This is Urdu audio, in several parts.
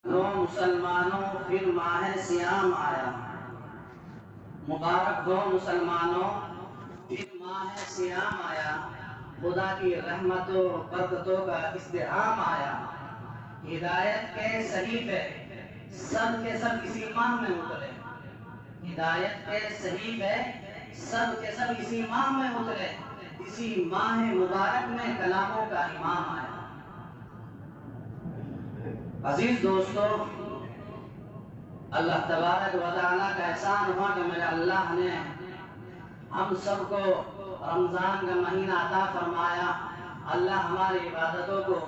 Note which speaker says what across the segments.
Speaker 1: دو مسلمانوں پھر ماہ سیام آیا، مبارک ہو مسلمانوں پھر ماہ سیام آیا، خدا کی رحمتوں برکتوں کا ازدحام آیا۔ ہدایت کے صحیفے سب کے سب اسی ماہ میں اترے، ہدایت کے صحیفے سب کے سب اسی ماہ میں اترے، اسی ماہ مبارک میں کلاموں کا امام آیا۔ عزیز دوستو، اللہ تبارک و تعالیٰ کا احسان ہوا کہ میرے اللہ نے ہم سب کو رمضان کا مہینہ عطا فرمایا۔ اللہ ہماری عبادتوں کو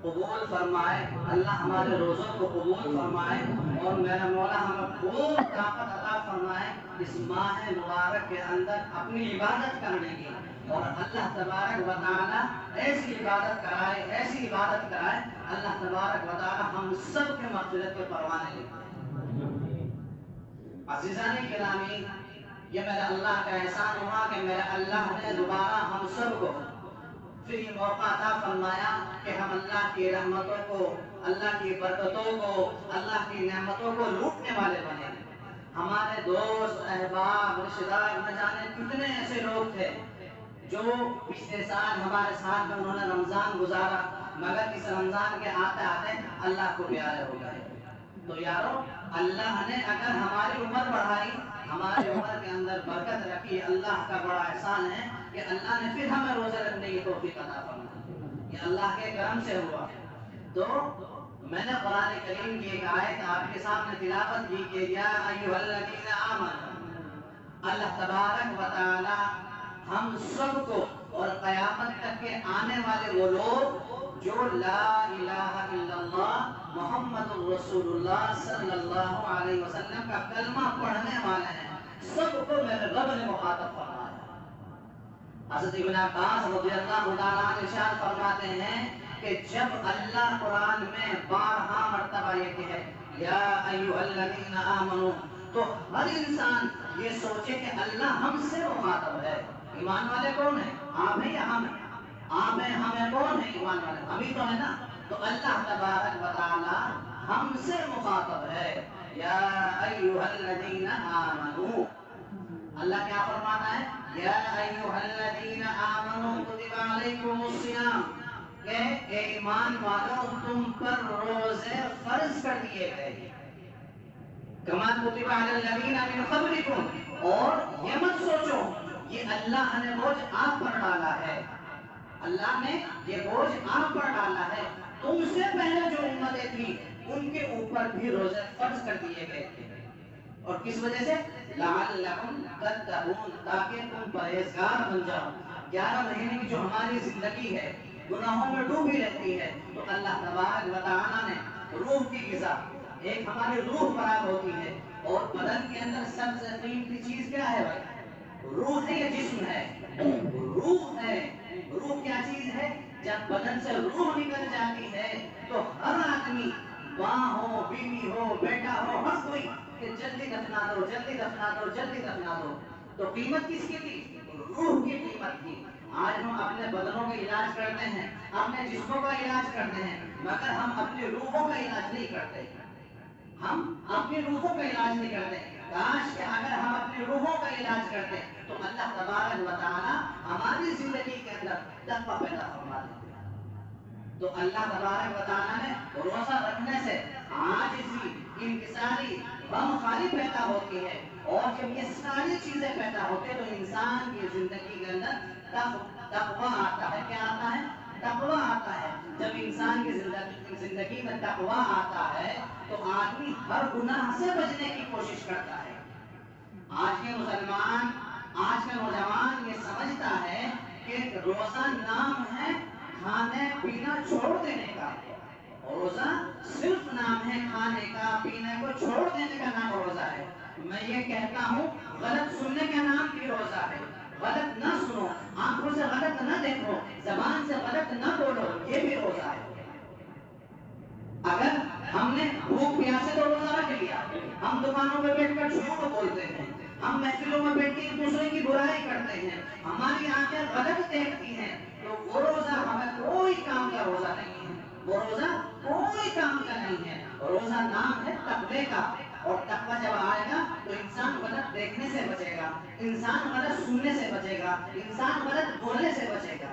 Speaker 1: قبول فرمائے، اللہ ہمارے روزوں کو قبول فرمائے، اور میرا مولا ہمیں خوب طاقت عطا فرمائے اس ماہ مبارک کے اندر اپنی عبادت کرنے کی، اور اللہ تبارک و تعالیٰ ایسی عبادت کرائے، ایسی عبادت کرائے اللہ تبارک و تعالیٰ ہم سب کے مغفرت کے پروانے لے۔ عزیزان گرامی، یہ میرے اللہ کا احسان ہوا کہ میرے اللہ نے دوبارہ ہم سب کو پھر یہ موقع عطا فرمایا کہ ہم اللہ کی رحمتوں کو، اللہ کی برکتوں کو، اللہ کی نعمتوں کو لوٹنے والے بنے۔ ہمارے دوست، احباب، رشتہ دار، نہ جانے کتنے ایسے لوگ تھے جو پچھلے سال ہمارے ساتھ میں انہوں نے رمضان گزارا، مگر اس رمضان کے آتے آتے اللہ کو پیارے ہو گئے۔ تو یارو، اللہ نے اگر ہماری عمر بڑھائی، ہماری عمر کے اندر برکت رکھی، اللہ کا بڑا احسان ہے کہ اللہ نے پھر ہمیں روزے رکھنے کی توفیق عطا فرمائی، یہ اللہ کے کرم سے ہوا۔ تو میں نے قرآن کریم کی ایک آیت آپ کے سامنے تلاوت کی کہ یا ایھا الذین آمنوا، اللہ تبارک و تعالی ہم سب کو اور قیامت تک کے آنے والے وہ لوگ جو لا الہ الا اللہ محمد الرسول اللہ صلی اللہ علیہ وسلم کا کلمہ پڑھنے والے ہیں، سب کو میرے رب نے مخاطب فرمایا۔ حضرت ابن عباس رضی اللہ تعالیٰ عنہ ارشاد فرماتے ہیں کہ جب اللہ قرآن میں بارہا مرتبہ یہ کہے یا ایھا الذین آمنوا، تو ہر انسان یہ سوچے کہ اللہ ہم سے مخاطب ہے۔ ایمان والے کون ہیں؟ آپ ہیں یا ہم ہیں؟ آپ ہیں، ہم ہیں، کون ہیں ایمان والے؟ ہم ہی تو ہے نا۔ تو اللہ تبارک و تعالی ہم سے مخاطب ہے، یا ایھا الذین آمنوا۔ اللہ کیا فرماتا ہے؟ یا ایھا الذین آمنوا کتب علیکم الصیام، کہ اے ایمان والوں تم پر روزے فرض کر دیے گئے، کما کتب علی الذین من قبلکم، اور یہ مت سوچو یہ اللہ نے بوجھ آپ پر ڈالا ہے، اللہ نے یہ بوجھ آپ پر ڈالا ہے، تم سے پہلے جو امتیں تھیں ان کے اوپر بھی روزے فرض کر دیے گئے تھے، اور کس وجہ سے؟ لعلکم تتقون، تاکہ تم پرہیزگار بن جاؤ۔ 11 مہینے کی جو ہماری زندگی ہے گناہوں میں ڈوبی رہتی ہے، تو اللہ تبارک و تعالیٰ نے روح کی غذا، ایک ہماری روح فراہم ہوتی ہے، اور بدن کے اندر سب سے قیمتی چیز کیا ہے بھائی؟ روح ہے یا جسم ہے؟ روح ہے۔ روح کیا چیز ہے؟ جب بدن سے روح نکل جاتی ہے تو ہر آدمی، ماں ہو، بیوی ہو، بیٹا ہو، ہر کوئی کہ جلدی دفنا دو، جلدی دفنا دو، جلدی دفنا دو۔ تو قیمت کس کی تھی؟ روح کی قیمت تھی۔ آج ہم اپنے بدنوں کا علاج کرتے ہیں، اپنے جسموں کا علاج کرتے ہیں، مگر ہم اپنی روحوں کا علاج نہیں کرتے، ہم اپنی روحوں کا علاج نہیں کرتے۔ کاش کہ اگر ہم اپنی روحوں کا علاج کرتے تو اللہ تبارک و تعالی ہماری زندگی کے اندر تقویٰ پیدا فرما دیتے۔ تو اللہ تبارک و تعالیٰ نے روزہ رکھنے سے عاجزی، انکساری، غم خاری پیدا ہوتی ہے، اور جب یہ ساری چیزیں پیدا ہوتی ہیں تو انسان کی زندگی کے اندر تقویٰ آتا ہے۔ کیا آتا ہے؟ تقویٰ آتا ہے۔ جب انسان کی زندگی میں تقویٰ آتا ہے تو آدمی ہر گناہ سے بچنے کی کوشش کرتا ہے۔ آج کے مسلمان، آج کا نوجوان یہ سمجھتا ہے کہ روزہ نام ہے کھانے پینا چھوڑ دینے کا، روزہ صرف نام ہے کھانے کا، پینے کو چھوڑ دینے کا نام روزہ ہے۔ میں یہ کہتا ہوں غلط سننے کا نام بھی روزہ ہے، غلط نہ سنو، آنکھوں سے غلط نہ دیکھو، زبان سے غلط نہ بولو، یہ بھی روزہ ہے۔ اگر ہم نے بھوک پیاسے تو روزہ رکھ لیا، ہم دکانوں میں بیٹھ کر جھوٹ بولتے ہیں، ہم محفلوں میں بیٹھ کے ایک دوسرے کی برائی کرتے ہیں، ہماری آنکھیں غلط دیکھتی ہیں، تو وہ روزہ ہمیں کوئی کام کا روزہ نہیں ہے، وہ روزہ کوئی کام کا نہیں ہے۔ روزہ نام ہے تقوی کا، اور تقوی جب آئے گا تو انسان غلط دیکھنے سے بچے گا، انسان غلط سننے سے بچے گا، انسان غلط بولنے سے بچے گا۔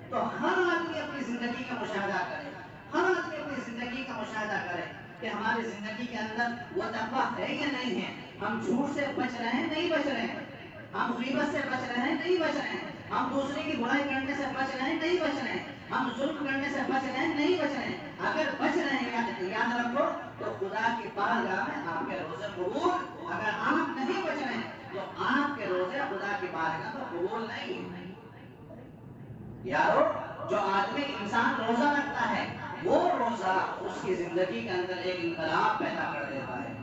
Speaker 1: تو ہر آدمی اپنی زندگی کا مشاہدہ کرے، ہر آدمی اپنی زندگی کا مشاہدہ کرے کہ ہماری زندگی کے اندر وہ تقوی ہے یا نہیں ہے۔ ہم جھوٹ سے بچ رہے ہیں نہیں بچ رہے ہیں، ہم غیبت سے بچ رہے ہیں نہیں بچ رہے ہیں، ہم دوسرے کی برائی کرنے سے بچ رہے ہیں نہیں بچ رہے ہیں، ہم ظلم کرنے سے بچ رہے ہیں نہیں بچ رہے ہیں۔ اگر بچ رہے ہیں یاد رکھو تو خدا کی بارگاہ میں آپ کے روزے قبول، اگر آپ نہیں بچ رہے ہیں تو آپ کے روزے خدا کی بارگاہ میں قبول نہیں ہیں۔ یارو جو آدمی انسان روزہ رکھتا ہے وہ روزہ اس کی زندگی کے اندر ایک انقلاب پیدا کر دیتا ہے،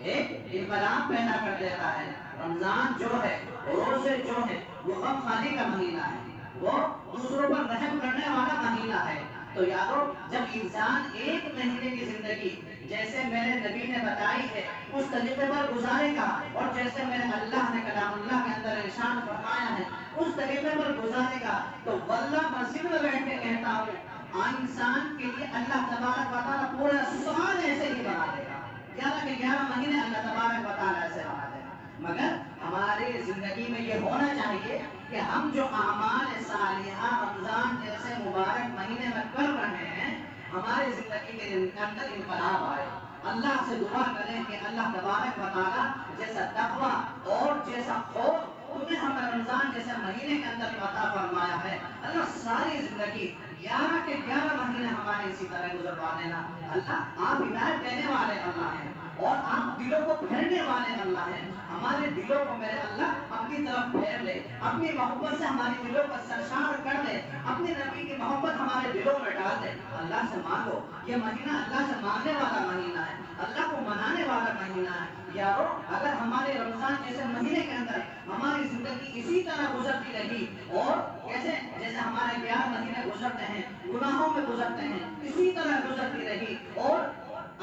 Speaker 1: ایک انقلاب پیدا کر دیتا ہے۔ رمضان جو ہے، روزے جو ہے، وہ غم خانی کا مہینہ ہے، وہ دوسروں پر رحم کرنے والا مہینہ ہے۔ تو یارو جب انسان ایک مہینے کی زندگی جیسے میرے نبی نے بتائی ہے اس طریقے پر گزارے گا، اور جیسے میرے اللہ نے کلام اللہ کے اندر ارشاد فرمایا ہے اس طریقے پر گزارے گا، تو واللہ مسجد میں بیٹھ کے کہتا ہوں انسان کے لیے اللہ تبارک و تعالیٰ پورا سال ایسے ہی بنا دے گا، 11 کے 11 مہینے اللہ تبارک و تعالیٰ ایسے بنا دے گا۔ مگر ہماری زندگی میں یہ ہونا چاہیے کہ ہم جو اعمال صالحہ رمضان جیسے مبارک مہینے میں کر رہے ہیں، ہماری زندگی کے اندر انقلاب آئے۔ اللہ سے دعا کریں کہ اللہ تبارک و تعالیٰ جیسا تقویٰ اور جیسا خوف تمہیں ہمیں رمضان جیسے مہینے کے اندر عطا فرمایا ہے، اللہ ساری زندگی 11 کے 11 مہینے ہمارے اسی طرح گزروا دینا۔ اللہ آپ ہدایت دینے والے اللہ ہیں، اور آپ دلوں کو پھیرنے والے اللہ ہیں۔ ہمارے دلوں کو میرے اللہ اپنی طرف پھیر لے، اپنی محبت سے ہماری دلوں کو سرشار کر دے، اپنے نبی کی محبت ہمارے دلوں میں ڈال دے۔ اللہ سے مانگو، یہ مہینہ اللہ سے مانگنے والا مہینہ ہے، اللہ کو منانے والا مہینہ ہے۔ یارو اگر ہمارے رمضان جیسے مہینے کے اندر ہماری زندگی اسی طرح گزرتی رہی، اور جیسے ہمارے 11 مہینے گزرتے ہیں گناہوں میں گزرتے ہیں، اسی طرح گزرتی رہی، اور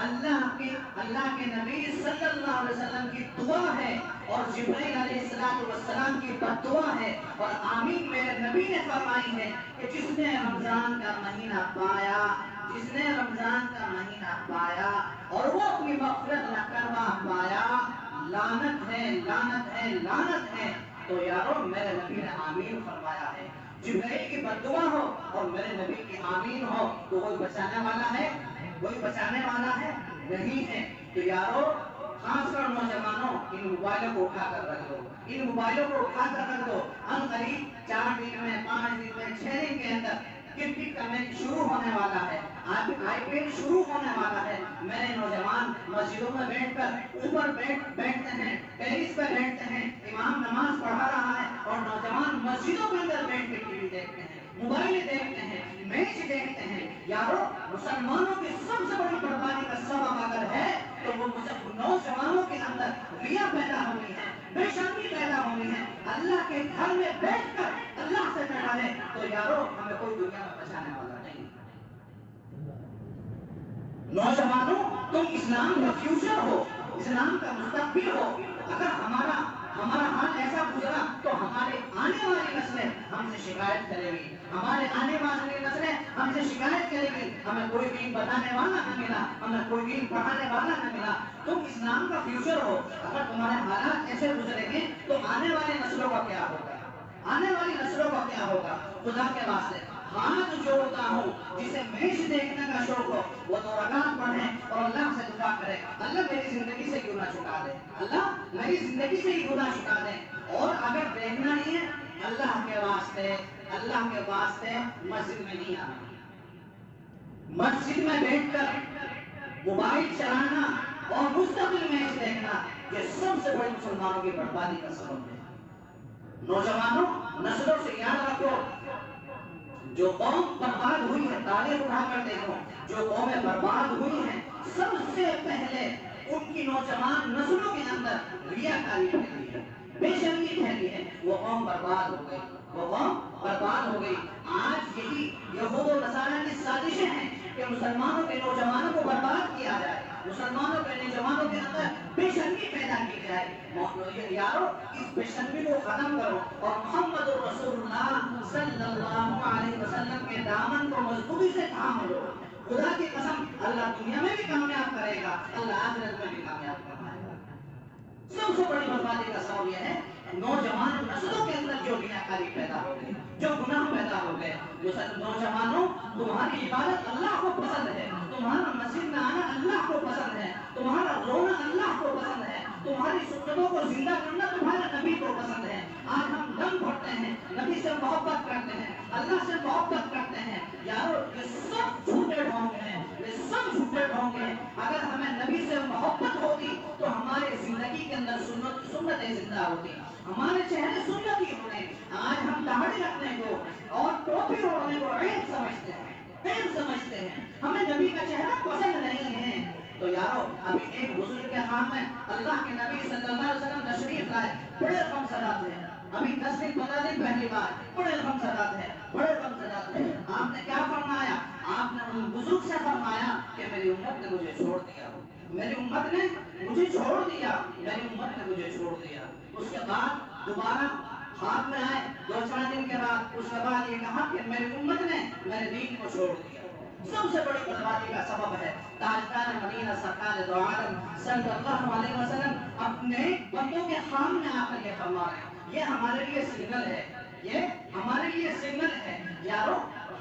Speaker 1: اللہ کے نبی صلی اللہ علیہ وسلم کی دعا ہے اور جبرائیل علیہ السلام کی بد دعا ہے، اور آمین میرے نبی نے فرمائی ہے کہ جس نے رمضان کا مہینہ پایا، جس نے رمضان کا مہینہ پایا اور وہ اپنی مغفرت نہ کروا پایا، لعنت ہے لعنت ہے لعنت ہے۔ تو یارو میرے نبی نے آمین فرمایا ہے، جبرائیل کی بد دعا ہو اور میرے نبی کی آمین ہو تو کوئی بچانے والا ہے؟ کوئی بچانے والا ہے؟ نہیں ہے۔ تو یارو خاص کر نوجوانوں ان موبائلوں کو اٹھا کر رکھ دو، ان موبائلوں کو اٹھا کر رکھ دو۔ ان قریب 4 دن میں 5 دن میں 6 دن کے اندر کرکٹ کا میچ شروع ہونے والا ہے، آئی پی ایل شروع ہونے والا ہے۔ میرے نوجوان مسجدوں میں بیٹھ کر اوپر بیٹھتے ہیں، ٹیرس پہ بیٹھتے ہیں، امام نماز پڑھا رہا ہے اور نوجوان مسجدوں کے اندر بیٹھ کے ٹی وی دیکھتے ہیں، موبائل دیکھتے ہیں، میچ دیکھتے ہیں۔ یارو مسلمانوں کی سب سے بڑی بربادی کا سبب اگر ہے تو وہ نوجوانوں کے اندر ریا پیدا ہوئی ہے، بے شرمی پیدا ہوئی ہے۔ اللہ کے گھر میں بیٹھ کر اللہ سے ڈرے تو یارو ہمیں کوئی دنیا میں بچانے والا نہیں۔ نوجوانوں تم اسلام کا فیوچر ہو، اسلام کا مستقبل ہو۔ اگر ہمارا حال ایسا گزرا تو ہمارے آنے والی نسلیں ہم سے شکایت کرے گی، ہمارے آنے والی نسلیں ہم سے شکایت کرے گی، ہمیں کوئی دین بتانے والا نہ ملا، ہمیں کوئی دین پڑھانے والا نہ ملا۔ تم اسلام کا فیوچر ہو، اگر تمہارے حالات ایسے گزریں گے تو آنے والی نسلوں کا کیا ہوگا؟ آنے والی نسلوں کا کیا ہوگا؟ خدا کے واسطے ہاتھ جوڑتا ہوں جسے میچ دیکھنے کا شوق ہو وہ 2 رکعت پڑھے اور اللہ سے دعا کرے، اللہ میری زندگی سے گناہ چکا دے، اللہ میری زندگی سے ہی گناہ چکا دے۔ اور اگر دیکھنا ہی ہے اللہ کے واسطے مسجد میں نہیں آنا، مسجد میں بیٹھ کر موبائل چلانا اور مستقل میچ دیکھنا یہ سب سے بڑی مسلمانوں کی بربادی کا سبب ہے۔ نوجوانوں نسلوں سے یاد رکھو، جو قوم برباد ہوئی ہے تاریخ اٹھا کر دیکھو، جو قومیں برباد ہوئی ہیں سب سے پہلے ان کی نوجوان نسلوں کے اندر ریاکاری پھیلی ہے، بے شرمی پھیلی ہے، وہ قوم برباد ہو گئی، وہ قوم برباد ہو گئی۔ آج یہی یہود و نصارہ کی سازشیں ہیں کہ مسلمانوں کے نوجوانوں کو برباد کیا جائے، مسلمانوں کے نوجوانوں کے اندر بے شرمی پیدا کی جائے۔ یارو اس بے شرمی کو ختم کرو اور محمد رسول اللہ صلی اللہ علیہ وسلم کے دامن کو مضبوطی سے تھام لو، خدا کی قسم اللہ دنیا میں بھی کامیاب کرے گا، اللہ آخرت میں بھی کامیاب کرائے گا۔ سب سے بڑی بربادی کا سبب یہ ہے نوجوان نسلوں کے اندر جو ریاکاری پیدا ہو گئی، جو گناہ پیدا ہو گئے۔ نوجوانوں، تمہاری عبادت اللہ کو پسند ہے، تمہارا مسجد میں آنا اللہ کو پسند ہے، تمہارا رونا اللہ کو پسند ہے، تمہاری سنتوں کو زندہ کرنا تمہارے نبی کو پسند ہے۔ آج ہم دم گھٹتے ہیں، نبی سے محبت کرتے ہیں، اللہ سے محبت کرتے ہیں۔ یارو یہ سب جھوٹے ڈھونگ ہیں، یہ سب جھوٹے ڈھونگ ہیں۔ اگر ہمیں نبی سے محبت ہوتی تو ہمارے زندگی کے اندر سنتیں زندہ ہوتی، ہمارے چہرے سنتی ہونے۔ آج ہم داڑھی رکھنے کو اور ٹوپی اوڑھنے کو عیب سمجھتے ہیں، عیب سمجھتے ہیں، ہمیں نبی کا چہرہ پسند نہیں ہے۔ تو یارو ابھی ایک بزرگ کے خان میں اللہ کے نبی صلی اللہ علیہ وسلم تشریف لائے، بڑے غمزدہ تھے، ابھی 10 دن 15 دن پہلی بار، بڑے غمزدہ تھے، بڑے غمزدہ تھے۔ آپ نے کیا فرمایا؟ آپ نے ان بزرگ سے فرمایا کہ میری امت نے مجھے چھوڑ دیا، میری امت نے مجھے چھوڑ دیا، میری امت نے مجھے چھوڑ دیا۔ اس کے بعد دوبارہ ہاتھ میں آئے 2-4 دن کے بعد، اس کے بعد یہ کہا کہ میری امت نے میرے دین کو چھوڑ دیا۔ سب سے بڑی بربادی کا سبب ہے تاجدار مدینہ سرکار دو عالم صلی اللہ علیہ وسلم اپنے بندوں کے خام میں آ کر یہ فرما رہے ہیں، یہ ہمارے لیے سگنل ہے، یہ ہمارے لیے سگنل ہے۔ یارو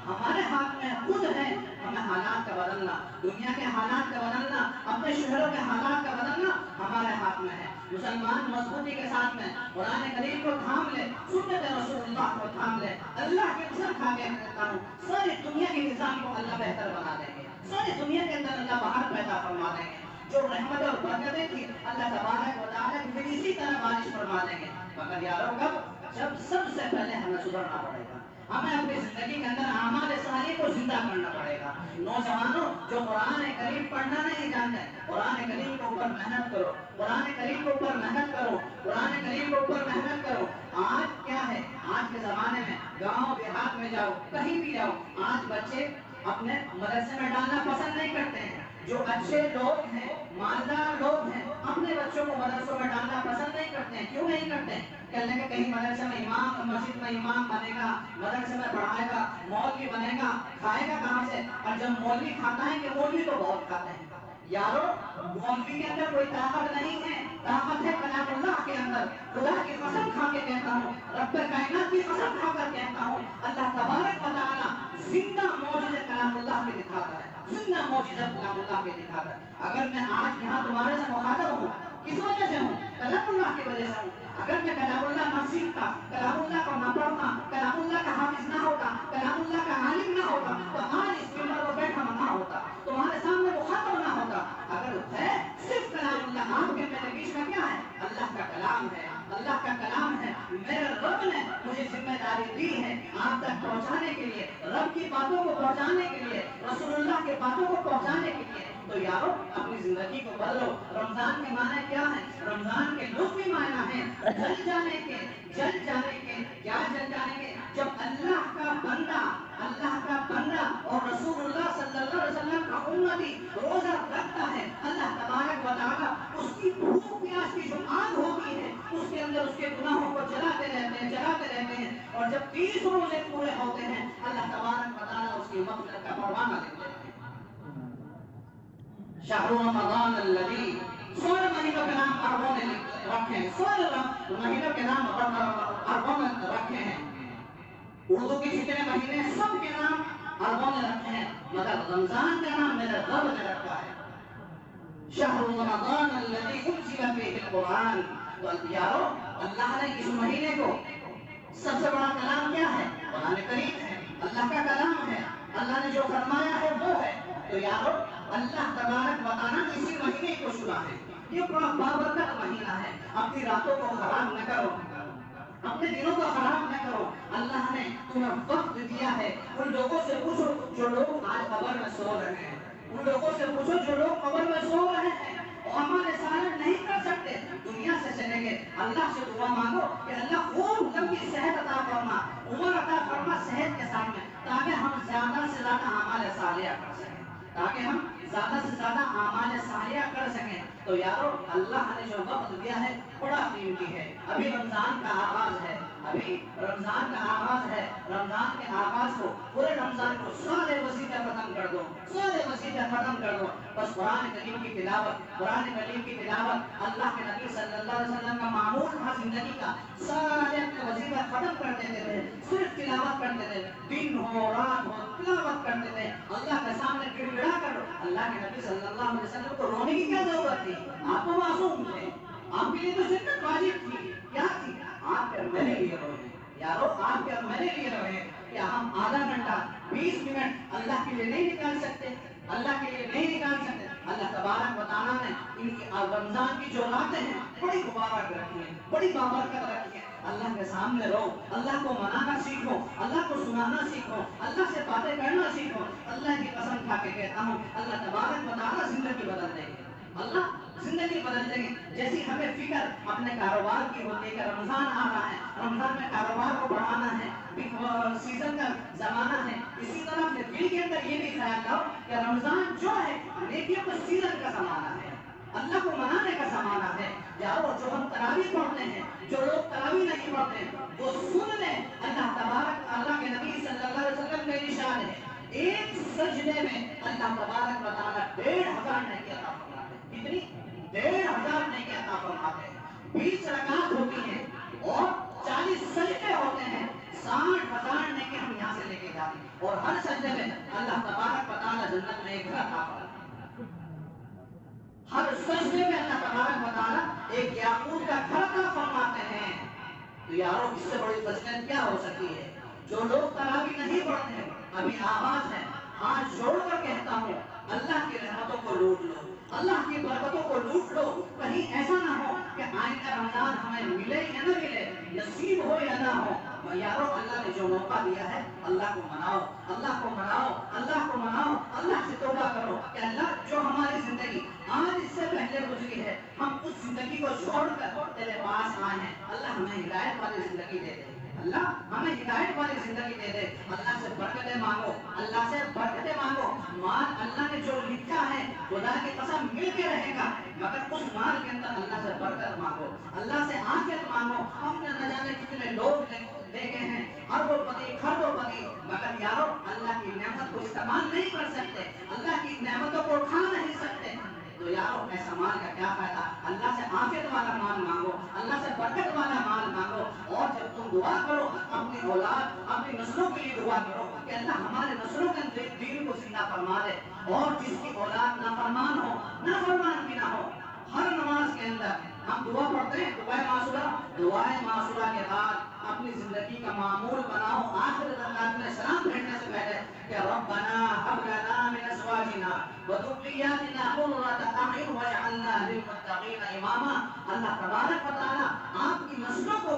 Speaker 1: ہمارے ہاتھ میں خود ہے ہمیں حالات کا بدلنا، دنیا کے حالات کا بدلنا، اپنے شہروں کے حالات کا بدلنا ہمارے ہاتھ میں ہے۔ مسلمان مضبوطی کے ساتھ میں قرآن کریم کو تھام لے، سنت رسول اللہ کو تھام لے۔ اللہ کی قسم کھا کے کہتا ہوں، ساری دنیا کے نظام کو اللہ بہتر بنا دیں گے، ساری دنیا کے اندر اللہ باہر پیدا فرما دیں گے۔ جو رحمت اور برکتیں تھی اللہ تبارک و تعالیٰ کی پھر اسی طرح بارش فرما دیں گے۔ مگر یارو کب؟ جب سب سے پہلے ہمیں سدھرنا پڑے گا، ہمیں اپنی زندگی کے اندر اعمال صالح کو زندہ کرنا پڑے گا۔ نوجوانوں جو قرآن کریم پڑھنا نہیں جانتے، قرآن کریم کے اوپر محنت کرو، قرآن کریم کے اوپر محنت کرو، قرآن کریم کے اوپر محنت کرو۔ آج کیا ہے؟ آج کے زمانے میں گاؤں دیہات میں جاؤ، کہیں بھی جاؤ، آج بچے اپنے مدرسے میں ڈالنا پسند نہیں کرتے ہیں۔ جو اچھے لوگ ہیں، مالدار لوگ ہیں، اپنے بچوں کو مدرسوں میں ڈالنا پسند نہیں کرتے ہیں۔ کیوں نہیں کرتے ہیں؟ کہنے کہ کہیں مدرسے میں امام، مسجد میں امام بنے گا، مدرسے میں پڑھائے گا، مولوی بنے گا، کھائے گا کہاں سے؟ اور جب مولوی کھاتا ہے کہ مولوی تو بہت کھاتے ہیں۔ یارو مولوی کے اندر کوئی طاقت نہیں ہے، طاقت ہے کلام اللہ کے اندر۔ خدا کی قسم کھا کے کہتا ہوں، رب کائنات کی قسم کھا کر کہتا ہوں، اللہ تبارک و تعالیٰ زندہ معجزہ کلام اللہ کے دکھاتا ہے، زندہ معجزہ کلام اللہ کے دکھاتا ہے۔ اگر میں آج یہاں تمہارے سے مخاطب ہوں، کس وجہ سے ہوں؟ کلام اللہ کی وجہ سے ہوں۔ اگر میں کلام اللہ نہ سیکھتا، کلام اللہ کو نہ پڑھتا، کلام اللہ کا حافظ نہ ہوتا، کلام اللہ کا عالم نہ ہوتا، تو آج اس ممبر پر بیٹھا نہ ہوتا، تمہارے سامنے مخاطب نہ ہوتا۔ اگر ہے صرف کلام اللہ، آپ کے میرے بیچ میں کیا ہے؟ اللہ کا کلام ہے، اللہ کا کلام ہے۔ میرے رب نے مجھے ذمہ داری دی ہے آپ تک پہنچانے کے لیے، رب کی باتوں کو پہنچانے کے لیے، رسول اللہ کے باتوں کو پہنچانے کے لیے۔ تو یارو اپنی زندگی کو بدلو۔ رمضان کے معنی کیا ہے؟ رمضان کے لغوی معنی ہے جل جانے کے، جل جانے کے۔ کیا جل جانے کے؟ جب اللہ کا بندہ اور رسول اللہ صلی اللہ علیہ وسلم کا امتی روزہ رکھتا ہے، اللہ تبارک و تعالیٰ اس کی بھوک پیاس کی جو آگ ہوتی ہے اس کے اندر اس کے گناہوں کو جلاتے رہتے ہیں، اور جب 30 روزے پورے ہوتے ہیں اللہ تبارک و تعالیٰ اس کی مغفرت کا پروانہ دیتے ہیں۔ شہر رمضان الذی، 16 مہینوں کے نام عربوں نے رکھے ہیں، 16 مہینوں کے نام عربوں نے رکھے ہیں۔ اردو کے جتنے مہینے ہیں سب کے نام عربوں نے رکھے ہیں، مگر رمضان کا نام میرے رب نے رکھا ہے۔ شہر رمضان الذی انزل فیہ القرآن۔ تو یارو اللہ نے اس مہینے کو سب سے بڑا کلام کیا ہے؟ قرآن کریم ہے، اللہ کا کلام ہے، اللہ نے جو فرمایا ہے وہ ہے۔ تو یارو اللہ تبارک و تعالیٰ نے اسی مہینے کو چنا ہے، یہ بڑا بابرکت مہینہ ہے۔ اپنی راتوں کو خراب نہ کرو، اپنے دنوں کو خراب نہ کرو۔ اللہ نے تمہیں وقت دیا ہے۔ ان لوگوں سے پوچھو جو لوگ آج قبر میں سو رہے ہیں، ان لوگوں سے پوچھو جو لوگ قبر میں سو رہے ہیں، عمل صالح نہیں کر سکتے، دنیا سے چلیں گے، اللہ سے دعا مانگو کہ اللہ خوب لمبی صحت عطا فرما، عمر عطا فرما صحت کے ساتھ میں، تاکہ ہم زیادہ سے زیادہ اعمال صالحہ کر سکیں، تاکہ ہم زیادہ سے زیادہ اعمال صالحہ کر سکیں۔ تو یارو اللہ نے جو وقت دیا ہے بڑا قیمتی ہے۔ ابھی رمضان کا آغاز ہے، ابھی رمضان کا آغاز ہے، رمضان کے آغاز کو پورے رمضان کو سارے وظیفے ختم کر دو، سارے وظیفے ختم کر دو، بس قرآن کریم کی تلاوت، قرآن کریم کی تلاوت، اللہ کے نبی صلی اللہ علیہ وسلم کا معمول تھا زندگی کا، سارے اپنے وظیفے ختم کر دیتے تھے، صرف تلاوت کرتے تھے، دن ہو رات ہو تلاوت کرتے تھے، اللہ کے سامنے گڑ گڑا کر اللہ کے نبی صلی اللہ علیہ وسلم کو رونے کی کیا ضرورت تھی؟ آپ تو معصوم تھے، آپ کے لیے تو جنت واجب تھی، کیا تھی؟ آپ کے میرے لیے روئے یارو، آپ کے میرے لیے روئے، کیا ہم آدھا گھنٹہ 20 منٹ اللہ کے لیے نہیں نکال سکتے؟ اللہ کے لیے نہیں نکال سکتے؟ اللہ تبارک و تعالیٰ نے ان کی رمضان کی جو راتیں ہیں بڑی مبارک رکھی ہیں، بڑی بابرکت رکھی ہیں، اللہ کے سامنے رہو، اللہ کو منانا سیکھو، اللہ کو سنانا سیکھو، اللہ سے باتیں کرنا سیکھو، اللہ کی قسم کھا کے کہتا ہوں اللہ تبارک و تعالیٰ زندگی بدل دیں گے، اللہ زندگی بدل دیں گے۔ جیسی ہمیں فکر اپنے کاروبار کی ہوتی ہے کہ رمضان آ رہا ہے، رمضان میں کاروبار کو بڑھانا ہے، سیزن کا زمانہ ہے، اسی طرح اپنے دل کے اندر یہ بھی خیال کرو کہ رمضان جو ہے نیکیوں کا سیزن کا زمانہ ہے، اللہ کو منانے کا زمانہ ہے۔ یارو جو ہم تراویح پڑھتے ہیں، جو لوگ تراویح نہیں پڑھتے وہ سن لیں، اللہ تبارک اللہ کے نبی صلی اللہ علیہ وسلم کا ارشاد ہے ایک سجدے میں اللہ تبارک و تعالیٰ 1500 نیکی عطا فرماتے ہیں۔ کتنی؟ 1500 نیکی عطا فرماتے ہیں۔ 20 رکعات ہوتی ہیں اور 40 سجدے ہوتے ہیں، 60,000 نیکی ہم یہاں سے لے کے جاتے ہیں، اور ہر سجدے میں اللہ تبارک و تعالیٰ جنت میں ایک گھر عطا فرماتے ہیں۔ ہر سجدے میں اللہ تبارک و تعالیٰ ایک یاقوت کا گھر عطا فرماتے ہیں۔ تو یارو اس سے بڑی فضیلت کیا ہو سکتی ہے؟ جو لوگ تراویح نہیں پڑھتے ہیں، ابھی آواز ہے، ہاتھ جوڑ کر کہتا ہوں اللہ کی رحمتوں کو لوٹ لو، اللہ کی برکتوں کو لوٹ لو، کہیں ایسا نہ ہو کہ آئندہ رمضان ہمیں ملے یا نہ ملے، نصیب ہو یا نہ ہو۔ یارو اللہ نے جو موقع دیا ہے اللہ کو مناؤ، اللہ کو مناؤ، اللہ کو مناؤ، اللہ سے توبہ کرو کہ اللہ جو ہماری زندگی آج اس سے پہلے گزری ہے ہم اس زندگی کو چھوڑ کر تیرے پاس آئے ہیں، اللہ ہمیں ہدایت والی زندگی دے دے، اللہ ہمیں ہدایت والی زندگی دے دے، اللہ سے برکتیں مانگو، اللہ سے برکتیں مانگو، مال اللہ نے جو لکھا ہے خدا کی قسم مل کے رہے گا، مگر اس مال کے اندر اللہ سے برکت مانگو، اللہ سے عافیت مانگو۔ ہم نے نہ جانے کتنے لوگ دیکھے ہیں اربوں پتی، مگر یارو اللہ کی نعمت کو استعمال نہیں کر سکتے، اللہ کی نعمتوں کو اٹھا نہیں سکتے، تو یارو ایسا مال کا کیا فائدہ؟ اللہ سے عافیت والا مال مانگو، اللہ سے برکت والا مال مانگو، اور جب تم دعا کرو اپنی اولاد اپنی نسلوں کے لیے دعا کرو کہ اللہ ہمارے نسلوں کے دین کو زندہ فرما دے، اور جس کی اولاد نافرمان ہو، نافرمان بھی نہ ہو، ہر نماز کے اندر ہم دعا پڑھتے ہیں دعائے معصورہ کے بعد اپنی زندگی کا معمول بناؤ آخر رکعت میں سلام پھیرنے سے پہلے کہ ربنا هب لنا من ازواجنا وذرياتنا قرة اعين واجعلنا للمتقين اماما۔ اللہ تبارک و تعالیٰ آپ کی نسلوں کو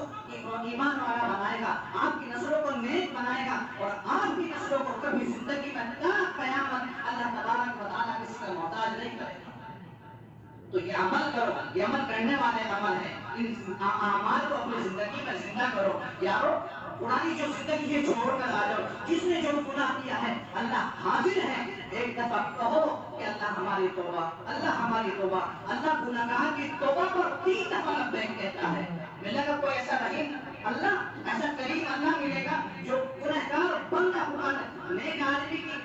Speaker 1: ایمان والا بنائے گا، آپ کی نسلوں کو نیک بنائے گا، اور آپ کی نسلوں کو کبھی زندگی میں تا قیامت اللہ تبارک و تعالیٰ کسی کا محتاج نہیں کرے گا۔ تو یہ عمل کرو، یہ عمل کرنے والے عمل ہیں، ان اعمال کو اپنی زندگی میں زندہ کرو۔ یارو پرانی جو زندگی ہے چھوڑ کر آ جاؤ، جس نے جو گناہ کیا ہے اللہ حاضر ہے، ایک دفعہ کہو کہ اللہ ہماری توبہ، اللہ ہماری توبہ۔ اللہ گناہگار کی توبہ پر 3 دفعہ لبیک کہتا ہے، ملے گا کوئی ایسا رحیم اللہ، ایسا کریم اللہ ملے گا جو گنہگار بندہ نیک آدمی کی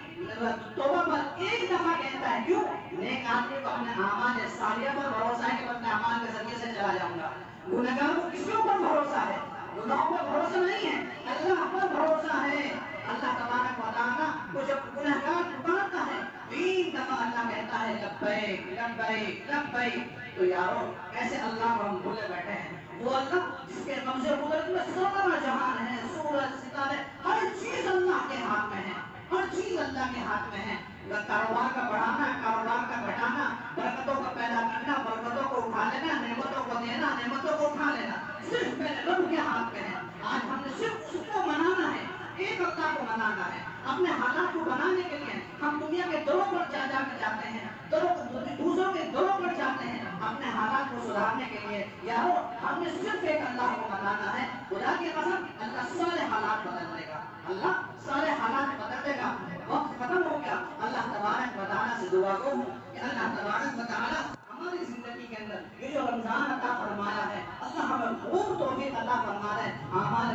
Speaker 1: توبہ پر 1 دفعہ کہتا ہے، کیوں؟ نیک آدمی کو اپنے اعمال صالحہ پر بھروسہ ہے کہ میں اپنے اعمال کے ذریعے سے چلا جاؤں گا، گنہگار کو کس کے اوپر بھروسہ ہے؟ گناہوں پر بھروسہ نہیں ہے، اللہ پر بھروسہ ہے۔ اللہ تبارک و تعالیٰ کو جب گنہگار پکارتا ہے 3 دفعہ اللہ کہتا ہے لبیک لبیک لبیک۔ تو یارو ایسے اللہ کو ہم بھولے بیٹھے ہیں، وہ اللہ جس کے قبضے قدرت میں سارا جہان ہے، سورج ستارے ہر چیز اللہ کے ہاتھ میں ہے، ہر چیز اللہ کے ہاتھ میں ہے۔ کاروبار کا بڑھانا، کاروبار کا گھٹانا، برکتوں کا پیدا کرنا، برکتوں کو اٹھا لینا، نعمتوں کو دینا، نعمتوں کو اٹھا لینا، صرف میرے رب کے ہاتھ میں ہے۔ آج ہم نے صرف اس کو منانا ہے، ایک اللہ کو منانا ہے۔ اپنے حالات کو بنانے کے لیے ہم دنیا کے دوروں پر جا کے جاتے ہیں، دوسروں کے دوروں پر جاتے ہیں اپنے حالات کو سدھارنے کے لیے۔ یارو ہم نے صرف ایک اللہ کو منانا ہے، خدا کی قسم اللہ سارے حالات بدل دے گا، اللہ سارے حالات بدل دے گا۔ وقت ختم ہو گیا، اللہ تبارک و تعالیٰ سے دعا گو ہوں کہ اللہ تبارک و تعالیٰ ہماری زندگی کے اندر یہ جو رمضان عطا فرمایا ہے اللہ ہمیں خوب توفیق عطا فرما دے، اعمال